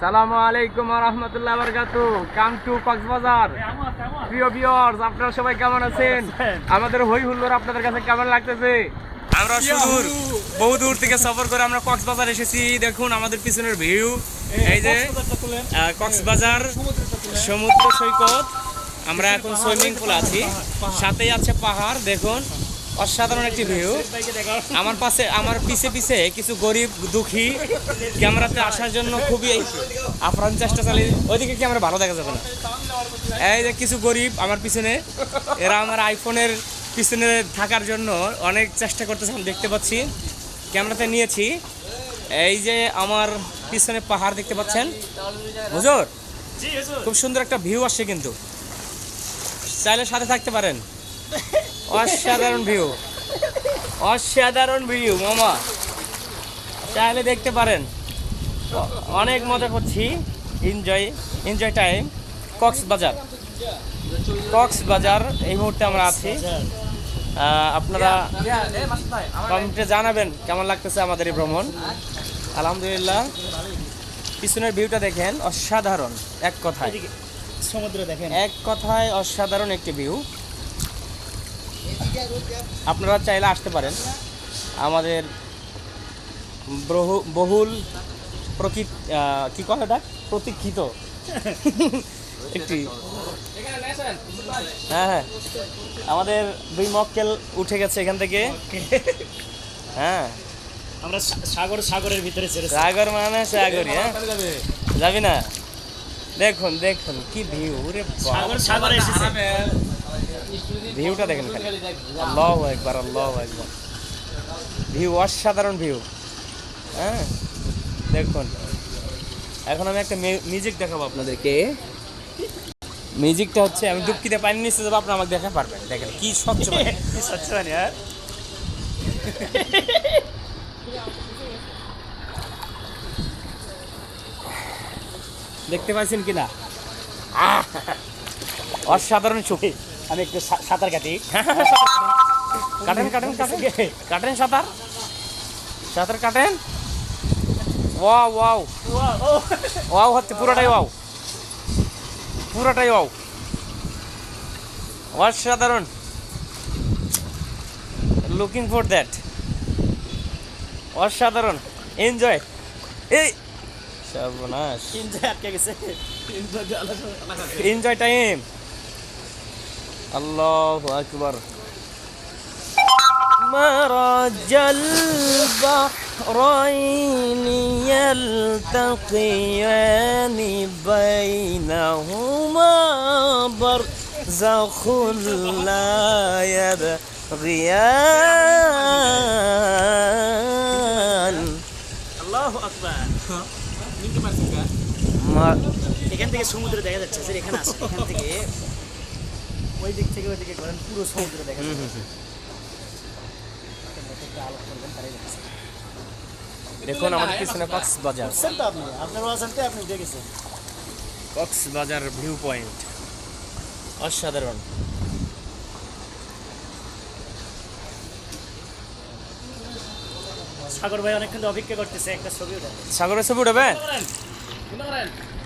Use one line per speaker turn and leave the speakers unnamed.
সালামু আলাইকুম ওয়া রাহমাতুল্লাহি ওয়া বারাকাতুহু। Come to Cox's Bazar. প্রিয় ভিউয়ার্স, আপনারা সবাই কেমন আছেন? আমাদের হই হুল্লোড় আপনাদের কাছে কেমন লাগতেছে? আমরা সুদূর বহু দূর থেকে সফর করে আমরা কক্সবাজার এসেছি। দেখুন আমাদের পিছনের ভিউ, এই যে কক্সবাজার সমুদ্র সৈকত। আমরা এখন সুইমিং পুল আছি, সাথেই আছে পাহাড়। দেখুন অসাধারণ একটি ভিউ। আমার পিছে পিছে কিছু গরিব দুঃখী ক্যামেরাতে আসার জন্য খুবই আপ্রাণ চেষ্টা চালিয়ে, ওইদিকে ক্যামেরা ভালো দেখা যাবে না। এই যে কিছু গরিব আমার পিছনে, এরা আমার আইফোনের পিছনে থাকার জন্য অনেক চেষ্টা করতেছে, আমি দেখতে পাচ্ছি, ক্যামেরাতে নিয়েছি। এই যে আমার পিছনে পাহাড় দেখতে পাচ্ছেন হুজুর, খুব সুন্দর একটা ভিউ আসছে, কিন্তু চাইলে সাথে থাকতে পারেন। অসাধারণ ভিউ, অসাধারণ ভিউ মামা, চাইলে দেখতে পারেন। অনেক মজা করছি, এনজয় টাইম। কক্সবাজার এই মুহূর্তে আমরা আছি। আপনারা কমেন্টে জানাবেন কেমন লাগতেছে আমাদের এই ভ্রমণ। আলহামদুলিল্লাহ, পিছনের ভিউটা দেখেন, অসাধারণ। এক কথায়
সমুদ্র দেখেন,
এক কথায় অসাধারণ একটি ভিউ। আপনারা চাইলে আসতে পারেন। আমাদের বহুল কি কথা এটা প্রতীক্ষিত একটি, হ্যাঁ, আমাদের 2 মক্কেল উঠে গেছে এখান থেকে। হ্যাঁ,
আমরা সাগরের ভিতরে ছেড়েছি।
সাগর মানে সাগরই, হ্যাঁ, যাবি না? দেখুন দেখুন কি ভিউ রে,
সাগরে এসেছে।
ভিউটা দেখেন খালি, আল্লাহু আকবার, আল্লাহু আকবার। ভিউ অসাধারণ ভিউ। হ্যাঁ দেখুন, এখন আমি একটা মিউজিক দেখাবো আপনাদেরকে। মিউজিকটা হচ্ছে, আমি দুঃখিতে পানি নিচে যাবো, আপনারা আমাকে দেখা পারবেন। দেখেন কি স্বচ্ছ পানি,
কি স্বচ্ছ পানি। আর
দেখতে পাচ্ছেন কিনা? অসাধারণ ছবি।
আমি একটু সাঁতার কাটি।
কাটেন কাটেন কাটেন কাটেন, সাঁতার সাঁতার কাটেন। ওয়াও ওয়াও ওয়াও হচ্ছে, পুরোটাই ওয়াও, পুরোটাই ওয়াও, অসাধারণ। লুকিং ফর দ্যাট, অসাধারণ। এনজয়। এই সর্বনাশ,
আটকে গেছে।
Enjoy time. আল্লাহু আকবার। مرج البحرين يلتقيان بينهما برزخ لا يبغيان।
আল্লাহু আকবার। এখান থেকে সমুদ্র দেখা যাচ্ছে, স্যার এখানে আছে, এখান থেকে ওই দিক থেকে ওই দিকে ঘোরেন, পুরো সমুদ্র দেখা যাচ্ছে।
দেখুন আমাদের পিছনে কক্সবাজার,
আপনি দেখেছেন
কক্সবাজার ভিউ পয়েন্ট, অসাধারণ।
সাগর ভাই অনেকক্ষণ অপেক্ষা করতেছে, একটা ছবি উঠাবে।
সাগরের ছবি উঠাবে।